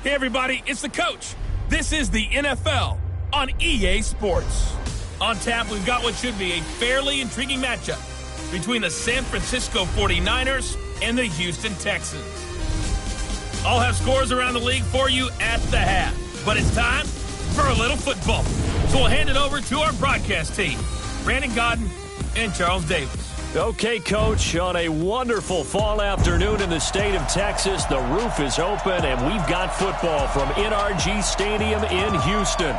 Hey, everybody, it's the coach. This is the NFL on EA Sports. On tap, we've got what should be a fairly intriguing matchup between the San Francisco 49ers and the Houston Texans. I'll have scores around the league for you at the half, but it's time for a little football. So we'll hand it over to our broadcast team, Brandon Godden and Charles Davis. Okay, Coach, on a wonderful fall afternoon in the state of Texas, the roof is open, and we've got football from NRG Stadium in Houston.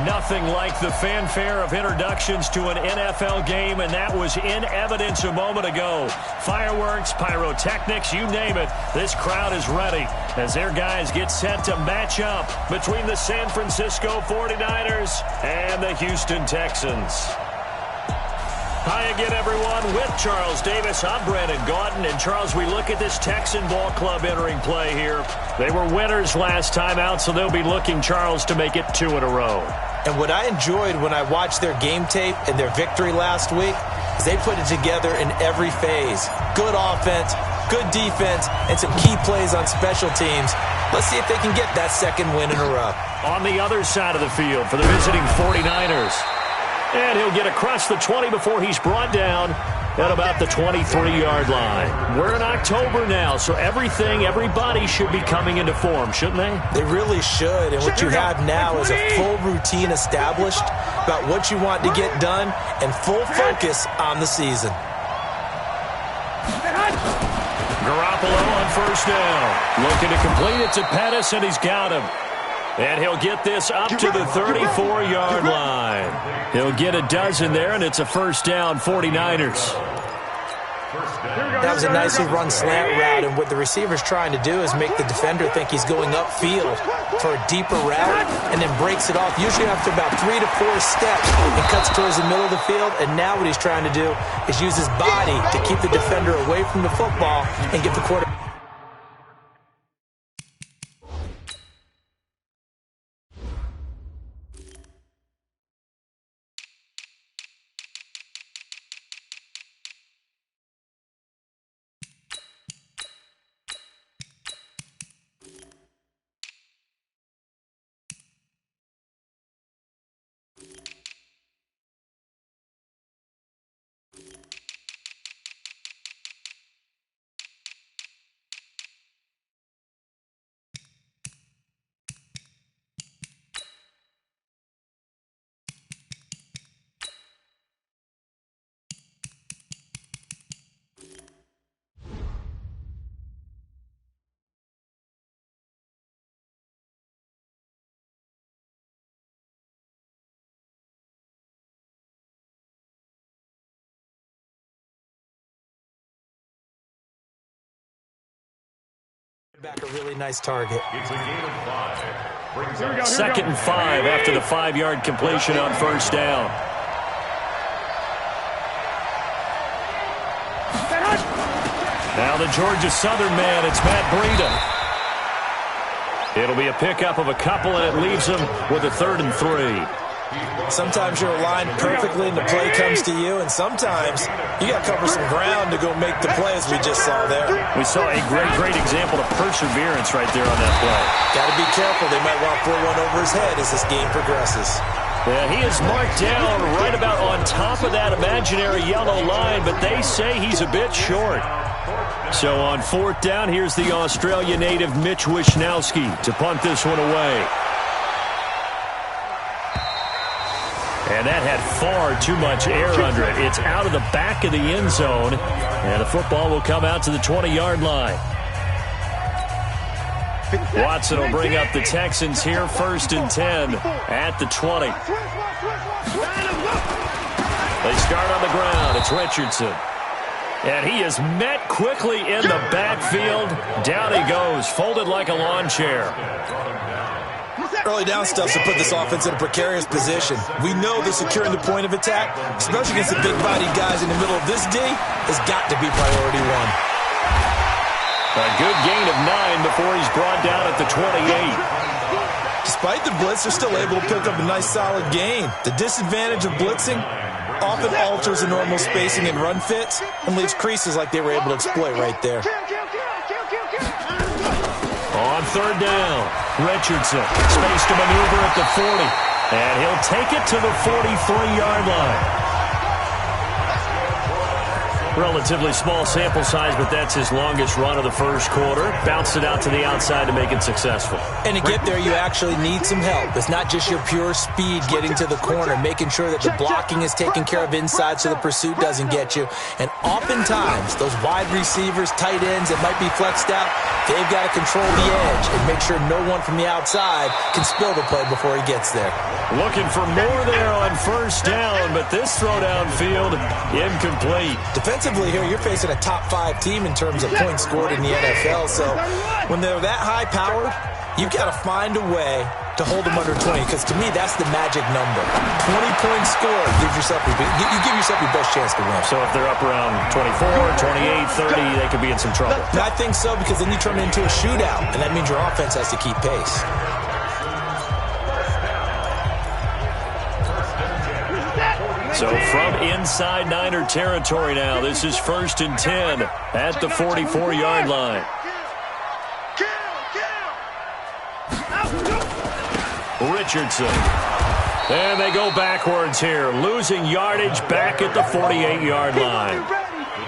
Nothing like the fanfare of introductions to an NFL game, and that was in evidence a moment ago. Fireworks, pyrotechnics, you name it, this crowd is ready as their guys get set to match up between the San Francisco 49ers and the Houston Texans. Hi again, everyone. With Charles Davis, I'm Brandon Gaudin. And, Charles, we look at this Texan ball club entering play here. They were winners last time out, so they'll be looking, Charles, to make it 2 in a row. And what I enjoyed when I watched their game tape and their victory last week is they put it together in every phase. Good offense, good defense, and some key plays on special teams. Let's see if they can get that second win in a row. On the other side of the field for the visiting 49ers. And he'll get across the 20 before he's brought down at about the 23-yard line. We're in October now, so everybody should be coming into form, shouldn't they? They really should. And what you have now is a full routine established about what you want to get done and full focus on the season. Garoppolo on first down. Looking to complete it to Pettis, and he's got him. And he'll get this up to the 34-yard line. He'll get a dozen there, and it's a first down, 49ers. That was a nicely run slant route, and what the receiver's trying to do is make the defender think he's going upfield for a deeper route and then breaks it off, usually after about 3 to 4 steps, and cuts towards the middle of the field. And now what he's trying to do is use his body to keep the defender away from the football and give the quarterback. Back a really nice target. It's a gain of 5. Second and 5 after the 5-yard completion on first down. Now the Georgia Southern man, it's Matt Breida. It'll be a pickup of a couple, and it leaves them with a 3rd and 3. Sometimes you're aligned perfectly and the play comes to you, and sometimes you got to cover some ground to go make the play, as we just saw there. We saw a great example of perseverance right there on that play. Got to be careful. They might want to pull one over his head as this game progresses. Yeah, he is marked down right about on top of that imaginary yellow line, but they say he's a bit short. So on 4th down, here's the Australia native Mitch Wishnowski to punt this one away. And that had far too much air under it. It's out of the back of the end zone, and the football will come out to the 20-yard line. Watson will bring up the Texans here, 1st and 10 at the 20. They start on the ground. It's Richardson. And he is met quickly in the backfield. Down he goes, folded like a lawn chair. Early down stuff to put this offense in a precarious position. We know that securing the point of attack, especially against the big-bodied guys in the middle of this D, has got to be priority one. A good gain of 9 before he's brought down at the 28. Despite the blitz, they're still able to pick up a nice, solid gain. The disadvantage of blitzing often alters the normal spacing and run fits and leaves creases like they were able to exploit right there. On third down. Richardson, space to maneuver at the 40. And he'll take it to the 43-yard line. Relatively small sample size, but that's his longest run of the first quarter. Bounced it out to the outside to make it successful. And to get there, you actually need some help. It's not just your pure speed getting to the corner, making sure that the blocking is taken care of inside so the pursuit doesn't get you. And oftentimes, those wide receivers, tight ends that might be flexed out, they've got to control the edge and make sure no one from the outside can spill the play before he gets there. Looking for more there on first down, but this throw downfield, incomplete. Defensively here, you're facing a top 5 team in terms of points scored in the NFL, so when they're that high-powered, you've got to find a way to hold them under 20, because to me, that's the magic number. 20 points scored gives yourself you give yourself your best chance to win. So if they're up around 24, 28, 30, they could be in some trouble. And I think so, because then you turn it into a shootout, and that means your offense has to keep pace. So from inside Niner territory now, this is 1st and 10 at the 44-yard line. Richardson. And they go backwards here, losing yardage back at the 48-yard line.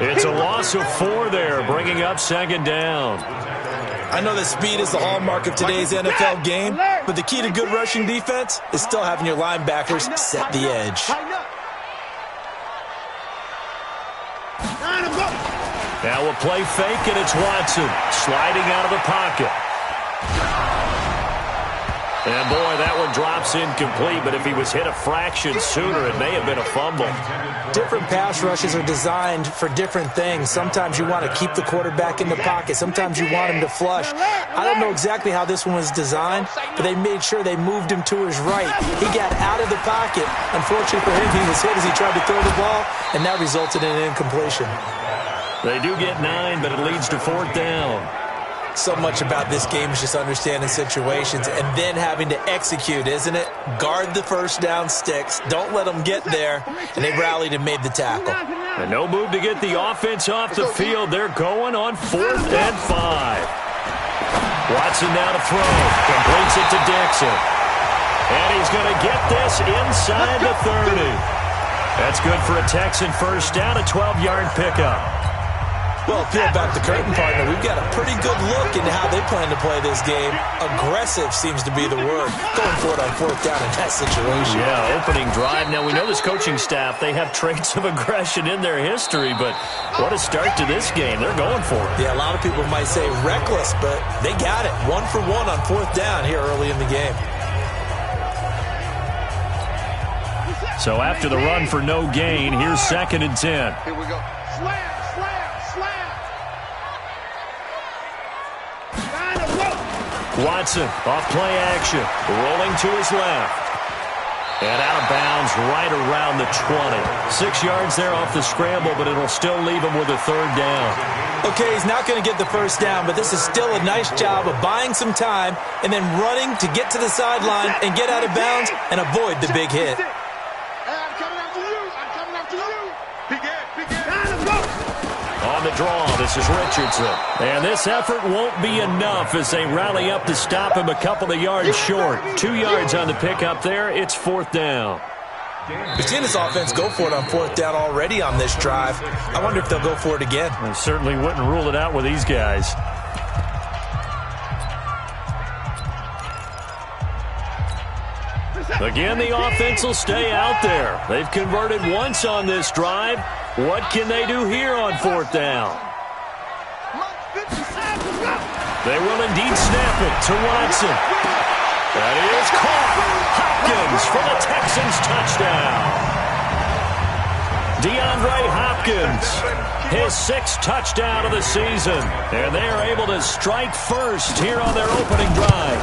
It's a loss of 4 there, bringing up 2nd down. I know that speed is the hallmark of today's NFL game, but the key to good rushing defense is still having your linebackers set the edge. Now we'll play fake, and it's Watson sliding out of the pocket. And, boy, that one drops incomplete, but if he was hit a fraction sooner, it may have been a fumble. Different pass rushes are designed for different things. Sometimes you want to keep the quarterback in the pocket. Sometimes you want him to flush. I don't know exactly how this one was designed, but they made sure they moved him to his right. He got out of the pocket. Unfortunately for him, he was hit as he tried to throw the ball, and that resulted in an incompletion. They do get 9, but it leads to 4th down. So much about this game is just understanding situations and then having to execute, isn't it? Guard the first down sticks. Don't let them get there. And they rallied and made the tackle. And no move to get the offense off the field. They're going on 4th and 5. Watson now to throw. Completes it to Dixon. And he's going to get this inside the 30. That's good for a Texan first down, a 12-yard pickup. Well, peel back the curtain, partner. We've got a pretty good look into how they plan to play this game. Aggressive seems to be the word. Going for it on 4th down in that situation. Yeah, opening drive. Now, we know this coaching staff, they have traits of aggression in their history, but what a start to this game. They're going for it. Yeah, a lot of people might say reckless, but they got it. 1 for 1 on 4th down here early in the game. So after the run for no gain, here's 2nd and 10. Here we go. Slam. Watson off play action, rolling to his left. And out of bounds right around the 20. 6 yards there off the scramble, but it'll still leave him with a 3rd down. Okay, he's not going to get the first down, but this is still a nice job of buying some time and then running to get to the sideline and get out of bounds and avoid the big hit. I'm coming after you. On the draw, this is Richardson. And this effort won't be enough as they rally up to stop him a couple of yards short. 2 yards on the pickup there. It's 4th down. We've seen this offense go for it on 4th down already on this drive. I wonder if they'll go for it again. I certainly wouldn't rule it out with these guys. Again, the offense will stay out there. They've converted once on this drive. What can they do here on 4th down? They will indeed snap it to Watson. That is caught. Hopkins for the Texans touchdown. DeAndre Hopkins, his 6th touchdown of the season. And they are able to strike first here on their opening drive.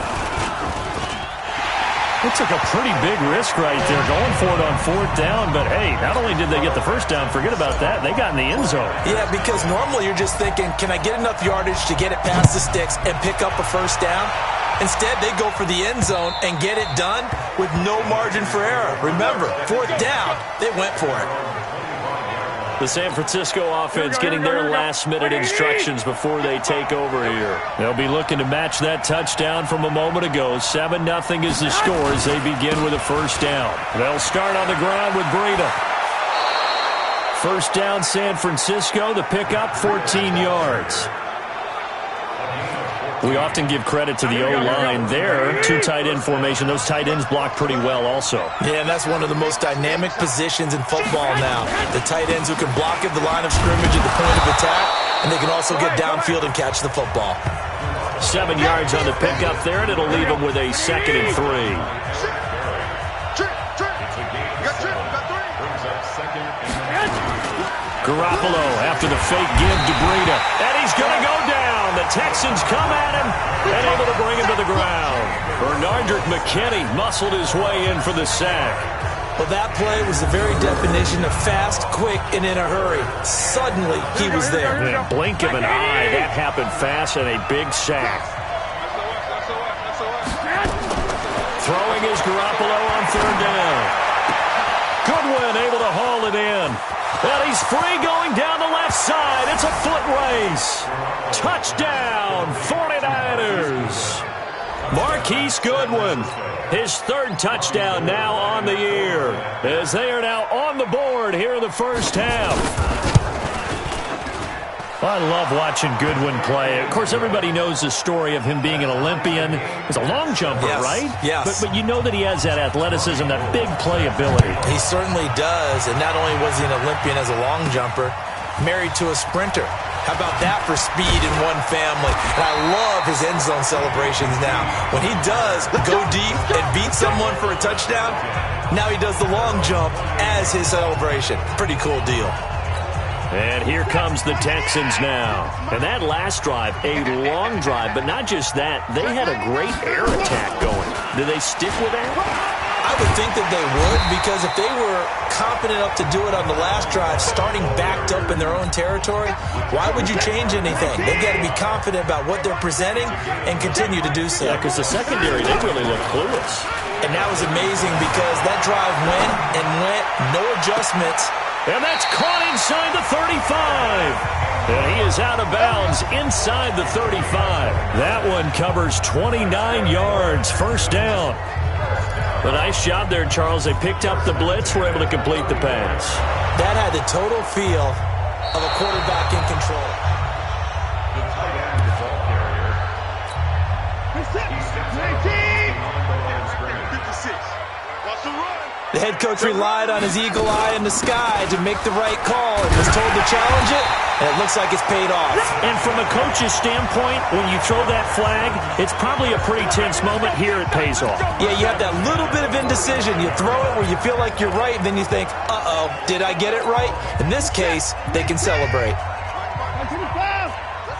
It took a pretty big risk right there going for it on 4th down, but hey, not only did they get the first down, forget about that, they got in the end zone. Yeah, because normally you're just thinking, can I get enough yardage to get it past the sticks and pick up a first down? Instead, they go for the end zone and get it done with no margin for error. Remember, 4th down, they went for it. The San Francisco offense getting their last-minute instructions before they take over here. They'll be looking to match that touchdown from a moment ago. 7-0 is the score as they begin with a first down. They'll start on the ground with Breida. First down, San Francisco. The pickup, 14 yards. We often give credit to the O-line there. Two tight end formation. Those tight ends block pretty well also. Yeah, and that's one of the most dynamic positions in football now. The tight ends who can block at the line of scrimmage at the point of attack, and they can also get downfield and catch the football. 7 yards on the pickup there, and it'll leave them with a 2nd and 3. Garoppolo after the fake give to Breida, and he's going to go down. The Texans come at him and able to bring him to the ground. Bernardrick McKinney muscled his way in for the sack. Well, that play was the very definition of fast, quick, and in a hurry. Suddenly, he was there. In a blink of an eye, that happened fast and a big sack. Throwing is Garoppolo on 3rd down. Goodwin able to haul it in. And he's free going down the left side. It's a foot race. Touchdown, 49ers. Marquise Goodwin, his 3rd touchdown now on the year, as they are now on the board here in the first half. I love watching Goodwin play. Of course, everybody knows the story of him being an Olympian. He's a long jumper, yes, right? Yes. But you know that he has that athleticism, that big play ability. He certainly does. And not only was he an Olympian as a long jumper, married to a sprinter. How about that for speed in one family? And I love his end zone celebrations now. When he does go deep and beat someone for a touchdown, now he does the long jump as his celebration. Pretty cool deal. And here comes the Texans now. And that last drive, a long drive, but not just that. They had a great air attack going. Do they stick with that? I would think that they would, because if they were confident enough to do it on the last drive, starting backed up in their own territory, why would you change anything? They've got to be confident about what they're presenting and continue to do so. Yeah, because the secondary, they really look clueless. And that was amazing because that drive went and went, no adjustments. And that's caught inside the 35. And he is out of bounds inside the 35. That one covers 29 yards, first down. A nice job there, Charles. They picked up the blitz, were able to complete the pass. That had the total feel of a quarterback in control. The head coach relied on his eagle eye in the sky to make the right call and was told to challenge it, and it looks like it's paid off. And from a coach's standpoint, when you throw that flag, it's probably a pretty tense moment. Here it pays off. Yeah, you have that little bit of indecision. You throw it where you feel like you're right, and then you think, uh-oh, did I get it right? In this case, they can celebrate. Let's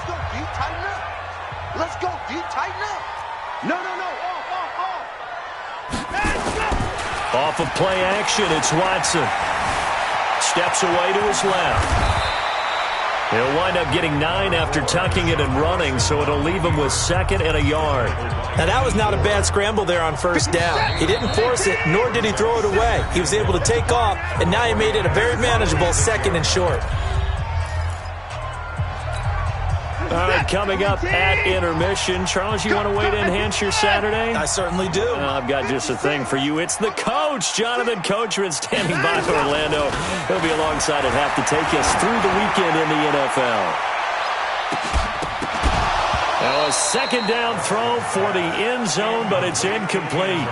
go deep, tighten up. Let's go deep, tighten up. No. Off of play action, it's Watson. Steps away to his left. He'll wind up getting 9 after tucking it and running, so it'll leave him with 2nd and a yard. Now, that was not a bad scramble there on first down. He didn't force it, nor did he throw it away. He was able to take off, and now he made it a very manageable 2nd and short. All right, coming up at intermission. Charles, you want to wait to enhance your Saturday? I certainly do. I've got just a thing for you. It's the coach, Jonathan Coachman, standing by for Orlando. He'll be alongside at half to take us through the weekend in the NFL. Now a 2nd down throw for the end zone, but it's incomplete.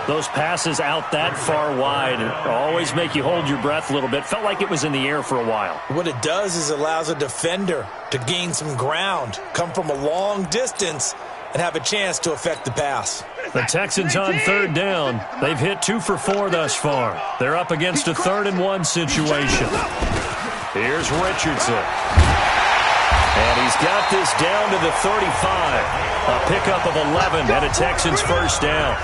Those passes out that far wide always make you hold your breath a little bit. Felt like it was in the air for a while. What it does is allows a defender to gain some ground, come from a long distance, and have a chance to affect the pass. The Texans on 3rd down. They've hit 2 for 4 thus far. They're up against a 3rd and 1 situation. Here's Richardson. And he's got this down to the 35. A pickup of 11 and a Texans first down.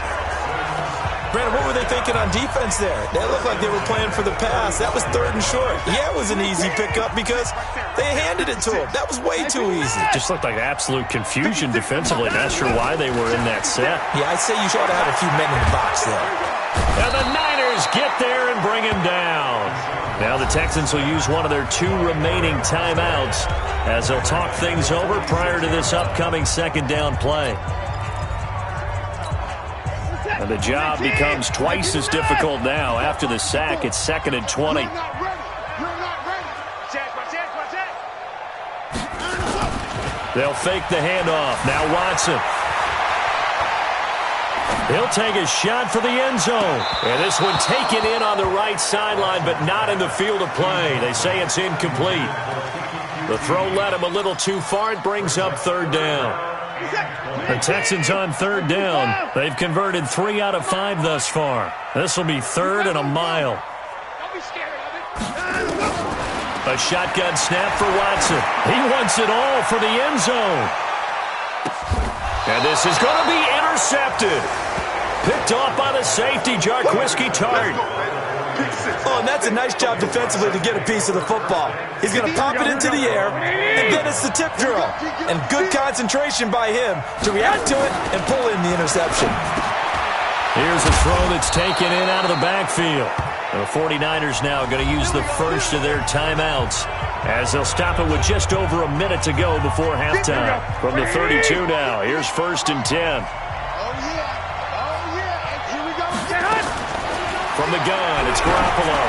Brandon, what were they thinking on defense there? That looked like they were playing for the pass. That was 3rd and short. Yeah, it was an easy pickup because they handed it to him. That was way too easy. Just looked like absolute confusion defensively. Not sure why they were in that set. Yeah, I'd say you should have had a few men in the box there. And the Niners get there and bring him down. Now the Texans will use one of their 2 remaining timeouts as they'll talk things over prior to this upcoming second down play. And the job becomes twice as difficult now. After the sack, it's 2nd and 20. They'll fake the handoff. Now Watson. He'll take a shot for the end zone. And this one taken in on the right sideline, but not in the field of play. They say it's incomplete. The throw led him a little too far. It brings up 3rd down. The Texans on 3rd down. They've converted 3 out of 5 thus far. This will be 3rd and a mile. A shotgun snap for Watson. He wants it all for the end zone. And this is going to be intercepted. Picked off by the safety, Jarquiski Tart. Oh, and that's a nice job defensively to get a piece of the football. He's going to pop it into the air, and then it's the tip drill. And good concentration by him to react to it and pull in the interception. Here's a throw that's taken in out of the backfield. The 49ers now going to use the first of their timeouts as they'll stop it with just over a minute to go before halftime. From the 32 now, here's 1st and 10. From the gun, it's Garoppolo.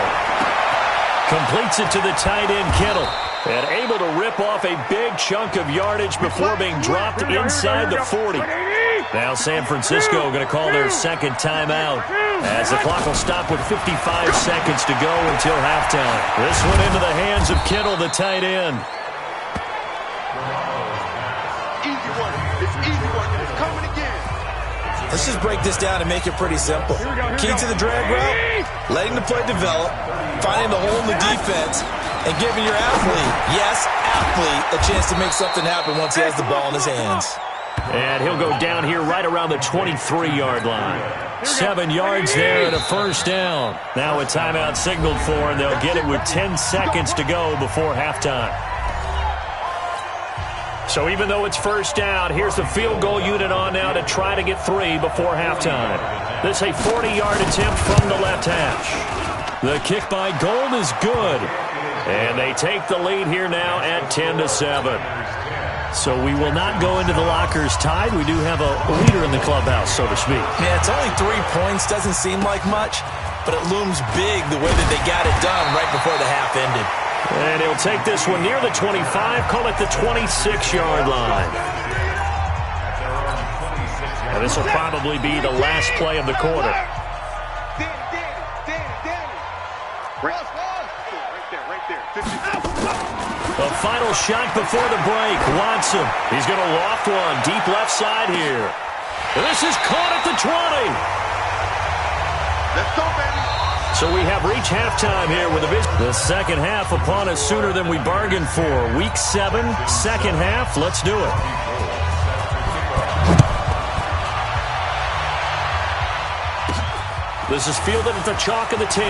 Completes it to the tight end, Kittle. And able to rip off a big chunk of yardage before being dropped inside the 40. Now San Francisco going to call their 2nd timeout as the clock will stop with 55 seconds to go until halftime. This one into the hands of Kittle, the tight end. Easy one. It's easy one. It's coming again. Let's just break this down and make it pretty simple. Key to the drag route, letting the play develop, finding the hole in the defense, and giving your athlete, a chance to make something happen once he has the ball in his hands. And he'll go down here right around the 23-yard line. 7 yards there and a 1st down. Now a timeout signaled for, and they'll get it with 10 seconds to go before halftime. So even though it's 1st down, here's the field goal unit on now to try to get 3 before halftime. This a 40-yard attempt from the left hash. The kick by Gold is good. And they take the lead here now at 10-7. So we will not go into the lockers tied. We do have a leader in the clubhouse, so to speak. Yeah, it's only 3 points. Doesn't seem like much, but it looms big the way that they got it done right before the half ended. And he'll take this one near the 25, call it the 26-yard line. And this will probably be the last play of the quarter. The final shot before the break. Watson. He's going to loft one deep left side here. And this is caught at the 20. Let's go, baby. So we have reached halftime here with the second half upon us sooner than we bargained for. Week 7, second half. Let's do it. This is fielded at the chalk of the 10.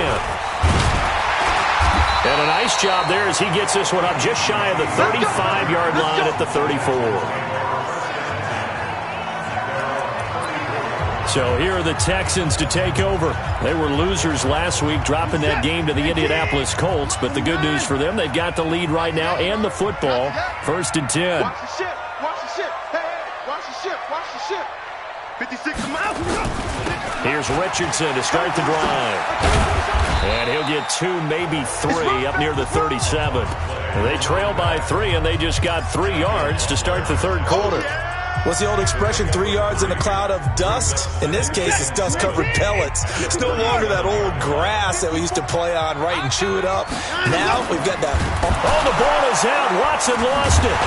And a nice job there as he gets this one up just shy of the 35-yard line at the 34. So here are the Texans to take over. They were losers last week, dropping that game to the Indianapolis Colts. But the good news for them, they've got the lead right now and the football. 1st and 10. Watch the ship. Watch the ship. Hey, watch the ship. Watch the ship. 56 miles. Here's Richardson to start the drive. And he'll get 2, maybe 3 up near the 37. They trail by 3, and they just got 3 yards to start the third quarter. What's the old expression, 3 yards in a cloud of dust? In this case, it's dust-covered pellets. It's no longer that old grass that we used to play on, right, and chew it up. Now we've got that. Oh, the ball is out. Watson lost it.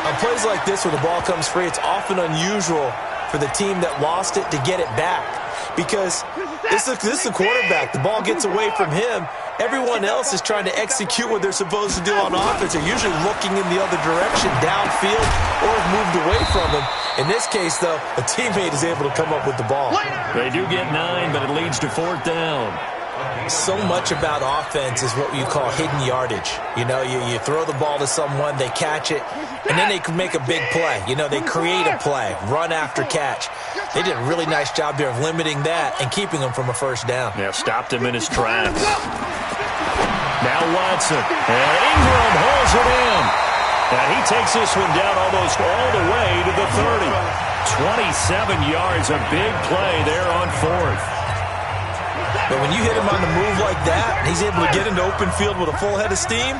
On plays like this where the ball comes free, it's often unusual for the team that lost it to get it back. Because this is the quarterback. The ball gets away from him. Everyone else is trying to execute what they're supposed to do on offense. They're usually looking in the other direction, downfield, or have moved away from him. In this case, though, a teammate is able to come up with the ball. They do get 9, but it leads to 4th down. So much about offense is what you call hidden yardage. You know, you throw the ball to someone, they catch it, and then they can make a big play. You know, they create a play, run after catch. They did a really nice job there of limiting that and keeping him from a first down. Yeah, stopped him in his tracks. Now Watson. And Ingram holds it in. And he takes this one down almost all the way to the 30. 27 yards, a big play there on fourth. But when you hit him on the move like that, he's able to get into open field with a full head of steam,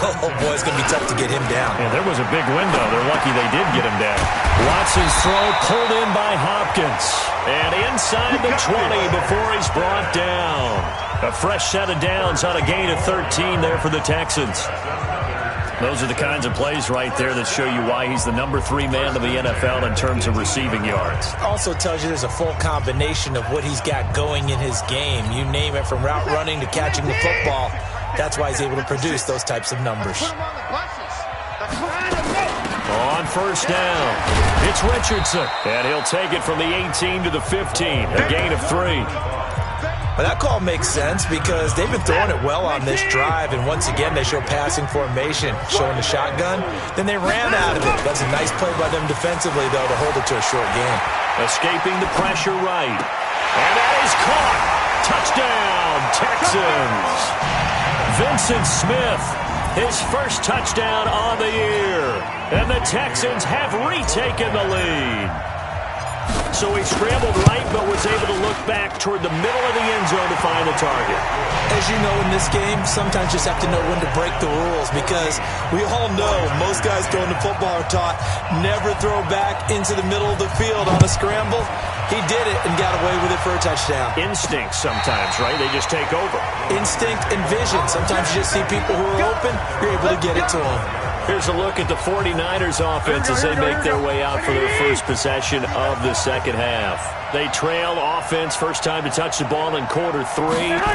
oh boy, it's going to be tough to get him down. Yeah, there was a big window. They're lucky they did get him down. Watson's throw pulled in by Hopkins. And inside the 20 before he's brought down. A fresh set of downs on a gain of 13 there for the Texans. Those are the kinds of plays right there that show you why he's the number 3 man of the NFL in terms of receiving yards. Also tells you there's a full combination of what he's got going in his game. You name it, from route running to catching the football. That's why he's able to produce those types of numbers. On first down, it's Richardson. And he'll take it from the 18 to the 15, a gain of 3. But that call makes sense because they've been throwing it well on this drive, and once again they show passing formation, showing the shotgun. Then they ran out of it. That's a nice play by them defensively, though, to hold it to a short game. Escaping the pressure right. And that is caught. Touchdown, Texans. Vincent Smith, his first touchdown on the year. And the Texans have retaken the lead. So he scrambled right, but was able to look back toward the middle of the end zone to find the target. As you know, in this game, sometimes you just have to know when to break the rules, because we all know most guys throwing the football are taught never throw back into the middle of the field on a scramble. He did it and got away with it for a touchdown. Instinct sometimes, right? They just take over. Instinct and vision. Sometimes you just see people who are open, you're able to get it to them. Here's a look at the 49ers offense as they make their way out for their first possession of the second half. They trail offense, first time to touch the ball in quarter 3,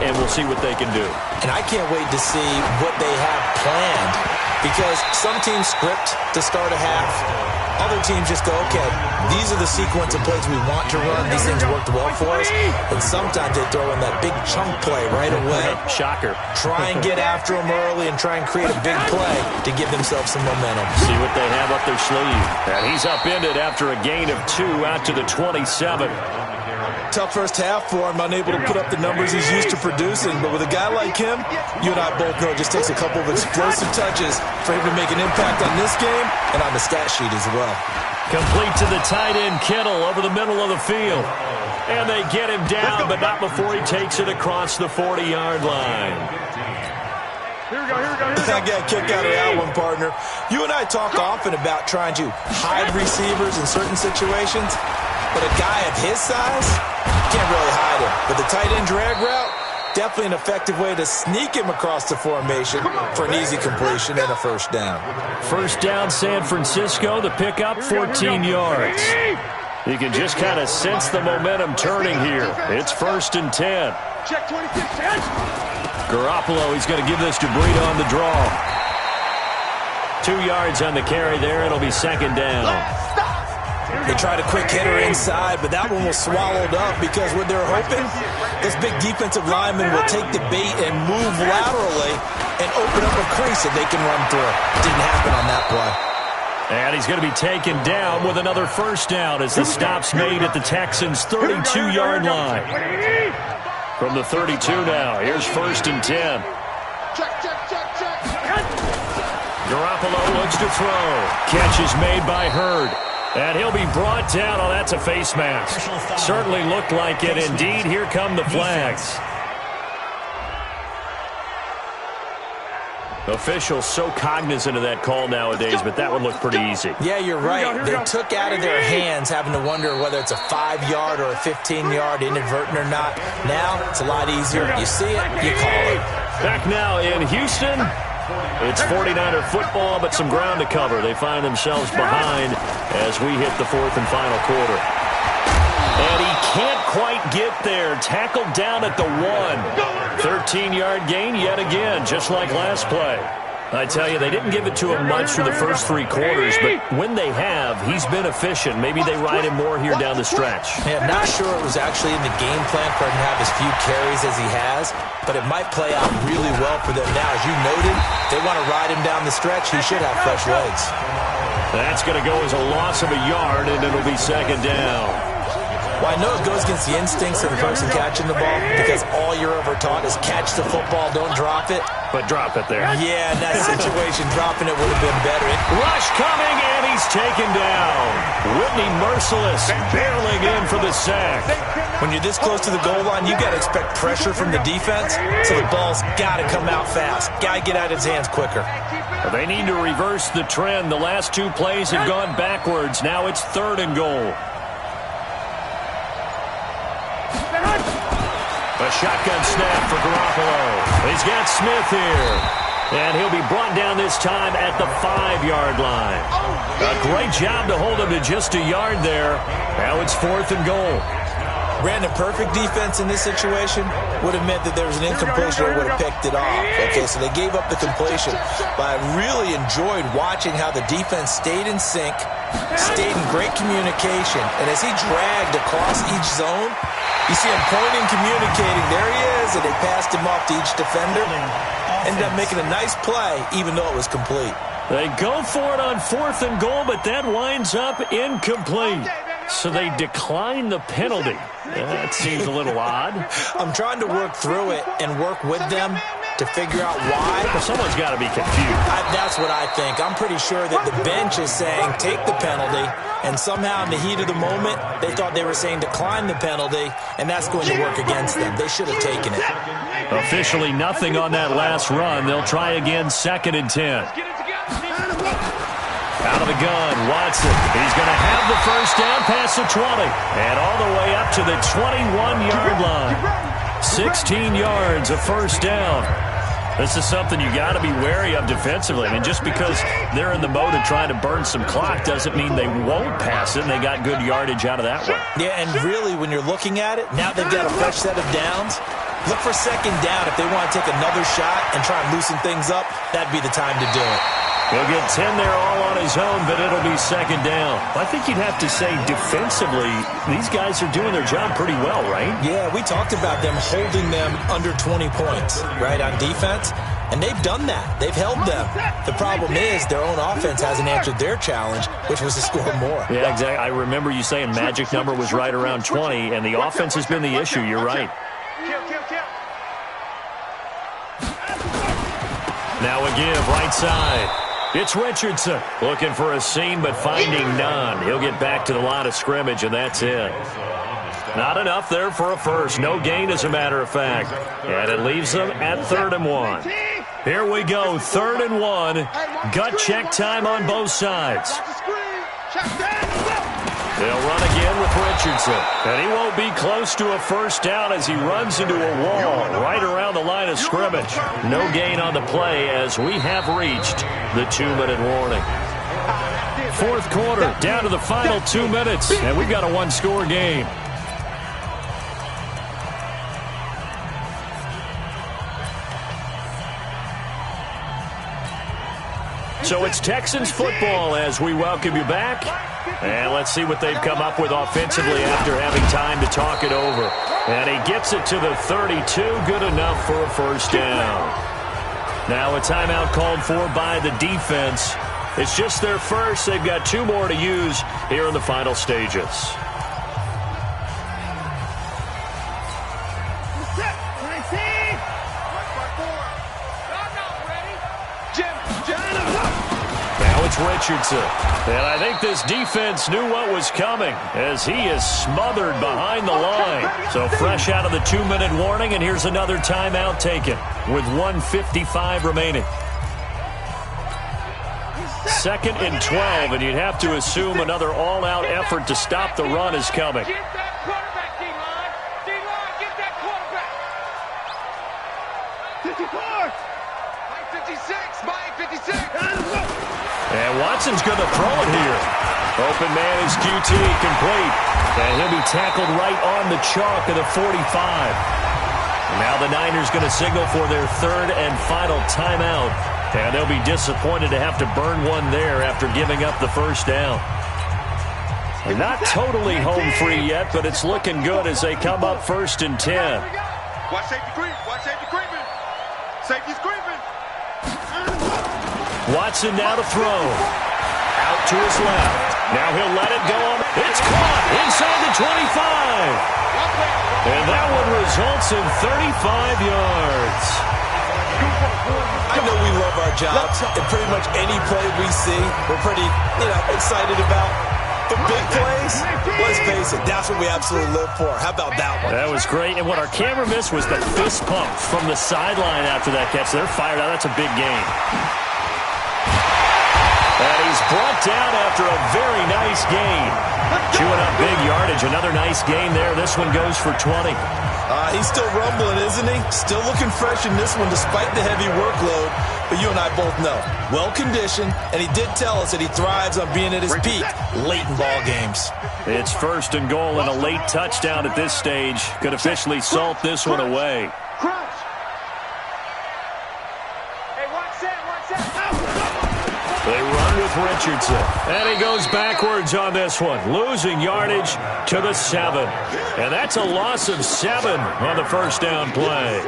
and we'll see what they can do. And I can't wait to see what they have planned, because some teams script to start a half. Other teams just go, okay, these are the sequence of plays we want to run. These things worked well for us. And sometimes they throw in that big chunk play right away. Shocker. Try and get after them early and try and create a big play to give themselves some momentum. See what they have up their sleeve. And he's upended after a gain of 2 out to the 27. Tough first half for him, unable to put up the numbers he's used to producing. But with a guy like him, you and I both know it just takes a couple of explosive touches for him to make an impact on this game and on the stat sheet as well. Complete to the tight end, Kittle, over the middle of the field. And they get him down, but not before he takes it across the 40-yard line. Here we go. I got a kick out of that one, partner. You and I talk often about trying to hide receivers in certain situations, but a guy of his size can't really hide him. But the tight end drag route, definitely an effective way to sneak him across the formation for an easy completion and a first down. First down, San Francisco. The pickup, 14 yards. You can just kind of sense the momentum turning here. It's 1st and 10. Check 26. Garoppolo, he's going to give this to Breida on the draw. 2 yards on the carry there. It'll be 2nd down. They tried a quick hitter inside, but that one was swallowed up because what they're hoping, this big defensive lineman will take the bait and move laterally and open up a crease that they can run through. Didn't happen on that play. And he's going to be taken down with another first down as the stop's made at the Texans' 32-yard line. From the 32 now, here's 1st and 10. Garoppolo looks to throw. Catch is made by Hurd. And he'll be brought down. Oh, that's a face mask. Certainly looked like it. Indeed, here come the flags. Officials so cognizant of that call nowadays, but that one looked pretty easy. Yeah, you're right. They took out of their hands having to wonder whether it's a 5-yard or a 15-yard, inadvertent or not. Now, it's a lot easier. You see it, you call it. Back now in Houston. It's 49er football, but some ground to cover. They find themselves behind as we hit the 4th and final quarter. And he can't quite get there. Tackled down at the 1. 13-yard gain yet again, just like last play. I tell you, they didn't give it to him much for the first 3 quarters, but when they have, he's been efficient. Maybe they ride him more here down the stretch. Yeah, not sure it was actually in the game plan for him to have as few carries as he has, but it might play out really well for them now. As you noted, they want to ride him down the stretch. He should have fresh legs. That's going to go as a loss of a yard, and it'll be second down. Well, I know it goes against the instincts of the person catching the ball because all you're ever taught is catch the football, don't drop it. But drop it there. Yeah, in that situation, dropping it would have been better. Rush coming, and he's taken down. Whitney Merciless barreling in for the sack. When you're this close to the goal line, you got to expect pressure from the defense, so the ball's got to come out fast. Got to get out of his hands quicker. They need to reverse the trend. The last 2 plays have gone backwards. Now it's 3rd and goal. A shotgun snap for Garoppolo. He's got Smith here. And he'll be brought down this time at the 5-yard line. A great job to hold him to just a yard there. Now it's 4th and goal. Brandon, perfect defense in this situation would have meant that there was an incompletion or would have picked it off. Okay, so they gave up the completion. But I really enjoyed watching how the defense stayed in sync, stayed in great communication. And as he dragged across each zone, you see him pointing, communicating. There he is, and they passed him off to each defender. Ended up making a nice play, even though it was complete. They go for it on 4th and goal, but that winds up incomplete. So they decline the penalty. That seems a little odd. I'm trying to work through it and work with them to figure out why. Well, someone's got to be confused. That's what I think. I'm pretty sure that the bench is saying take the penalty, and somehow in the heat of the moment, they thought they were saying decline the penalty, and that's going to work against them. They should have taken it. Officially nothing on that last run. They'll try again, 2nd and 10. Out of the gun, Watson. He's going to have the first down past the 20. And all the way up to the 21-yard line. 16 yards, a first down. This is something you got to be wary of defensively. I mean, just because they're in the mode of trying to burn some clock doesn't mean they won't pass it, and they got good yardage out of that one. Yeah, and really, when you're looking at it, now they've got a fresh set of downs. Look for 2nd down. If they want to take another shot and try and loosen things up, that'd be the time to do it. He'll get 10 there all on his own, but it'll be 2nd down. I think you'd have to say defensively, these guys are doing their job pretty well, right? Yeah, we talked about them holding them under 20 points, right, on defense. And they've done that. They've held them. The problem is their own offense hasn't answered their challenge, which was to score more. Yeah, exactly. I remember you saying magic number was right around 20, and the offense has been the issue. You're right. Now a give, right side. It's Richardson looking for a seam, but finding none. He'll get back to the line of scrimmage, and that's it. Not enough there for a first. No gain, as a matter of fact. And it leaves them at 3rd and 1. Here we go, 3rd and 1. Gut check time on both sides. They'll run again with Richardson. And he won't be close to a first down as he runs into a wall right around the line of scrimmage. No gain on the play as we have reached the 2-minute warning. 4th quarter, down to the final 2 minutes, and we've got a 1-score game. So it's Texans football as we welcome you back. And let's see what they've come up with offensively after having time to talk it over. And he gets it to the 32, good enough for a first down. Now a timeout called for by the defense. It's just their first. They've got 2 more to use here in the final stages. Richardson. And I think this defense knew what was coming as he is smothered behind the line. So fresh out of the 2-minute warning, and here's another timeout taken with 1:55 remaining. 2nd and 12, and you'd have to assume another all-out effort to stop the run is coming. Get that quarterback, D-line. D-line, get that quarterback. 54. Mike 56. Mike 56. And Watson's going to throw it here. Open man is QT, complete. And he'll be tackled right on the chalk of the 45. Now the Niners going to signal for their 3rd and final timeout And they'll be disappointed to have to burn one there after giving up the first down. Not totally home free yet, but it's looking good as they come up 1st and 10. Watch safety creep. Watch safety creeping. Safety's creeping. Watson now to throw. Out to his left. Now he'll let it go. It's caught inside the 25. And that one results in 35 yards. I know we love our jobs, and pretty much any play we see, we're pretty, excited about. The big plays, let's face it, that's what we absolutely live for. How about that one? That was great. And what our camera missed was the fist pump from the sideline after that catch. They're fired out. That's a big game. And he's brought down after a very nice gain. Chewing up big yardage. Another nice gain there. This one goes for 20. He's still rumbling, isn't he? Still looking fresh in this one despite the heavy workload. But you and I both know, well-conditioned, and he did tell us that he thrives on being at his peak late in ball games. It's 1st and goal and a late touchdown at this stage. Could officially salt this one away. They run with Richardson. And he goes backwards on this one, losing yardage to the 7. And that's a loss of 7 on the first down play.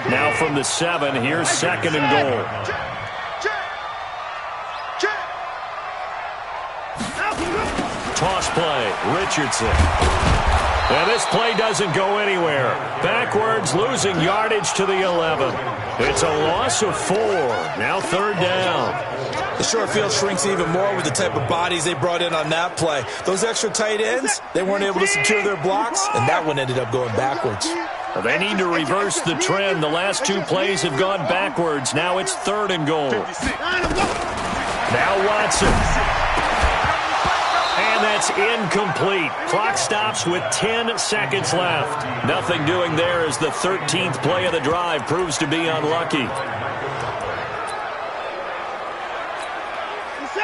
Now from the 7, here's 2nd and goal. Toss play, Richardson. And this play doesn't go anywhere. Backwards, losing yardage to the 11. It's a loss of 4. Now 3rd down. The short field shrinks even more with the type of bodies they brought in on that play. Those extra tight ends, they weren't able to secure their blocks, and that one ended up going backwards. They need to reverse the trend. The last 2 plays have gone backwards. Now it's 3rd and goal. Now Watson. And that's incomplete. Clock stops with 10 seconds left. Nothing doing there as the 13th play of the drive proves to be unlucky.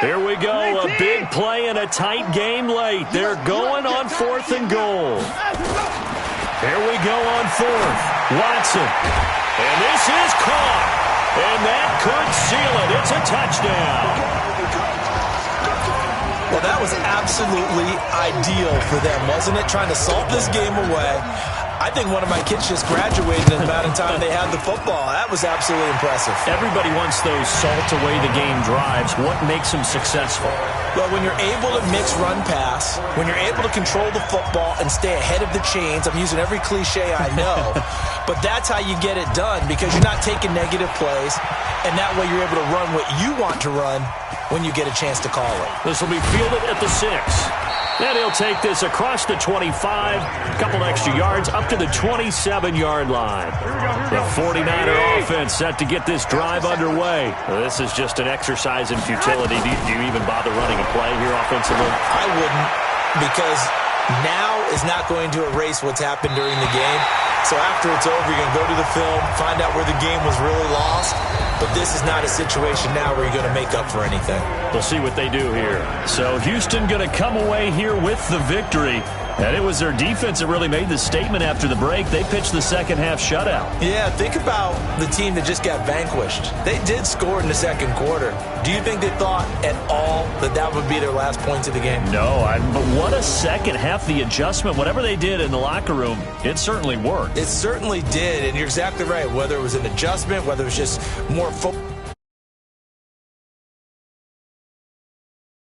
Here we go, a big play and a tight game late. They're going on 4th and goal. Here we go on 4th. Watson. And this is caught. And that could seal it. It's a touchdown. Well, that was absolutely ideal for them, wasn't it? Trying to salt this game away. I think one of my kids just graduated in the amount of time they had the football. That was absolutely impressive. Everybody wants those salt-away-the-game drives. What makes them successful? Well, when you're able to mix run-pass, when you're able to control the football and stay ahead of the chains, I'm using every cliche I know, but that's how you get it done because you're not taking negative plays, and that way you're able to run what you want to run when you get a chance to call it. This will be fielded at the 6. And he'll take this across the 25, a couple extra yards, up to the 27-yard line. The 49er offense set to get this drive underway. This is just an exercise in futility. Do you even bother running a play here offensively? I wouldn't, because now is not going to erase what's happened during the game. So after it's over, you're going to go to the film, find out where the game was really lost. But this is not a situation now where you're going to make up for anything. We'll see what they do here. So Houston going to come away here with the victory. And it was their defense that really made the statement after the break. They pitched the second half shutout. Yeah, think about the team that just got vanquished. They did score in the second quarter. Do you think they thought at all that that would be their last points of the game? No, but what a second half. The adjustment, whatever they did in the locker room, it certainly worked. It certainly did, and you're exactly right. Whether it was an adjustment, whether it was just more football.